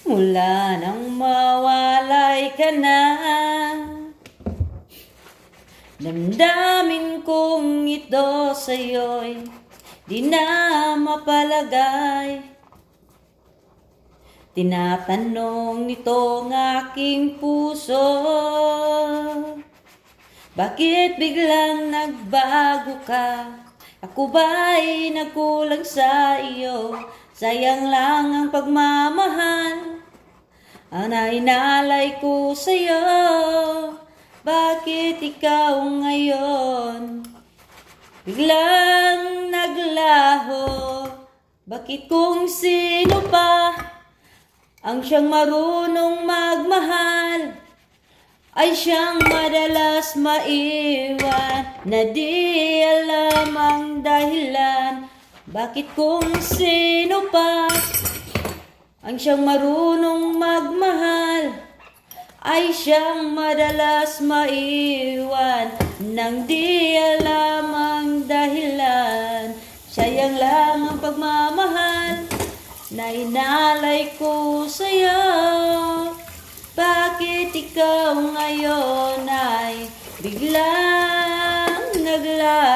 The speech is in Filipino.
Mula nang mawalay ka na, damdamin kong ito sa'yo'y di na mapalagay. Tinatanong nitong aking puso, bakit biglang nagbago ka? Ako ba'y nagkulang sa iyo? Sayang lang ang pagmamahal ang nainalay ko sa'yo. Bakit ikaw ngayon biglang naglaho? Bakit kung sino pa ang siyang marunong magmahal ay siyang madalas maiwan na di alam ang dahilan? Bakit kung sino pa ang siyang marunong magmahal ay siyang madalas maiwan nang di alam ang dahilan? Sayang lang ang pagmamahal na inalay ko sa'yo. Bakit ikaw ngayon ay biglang naglaho?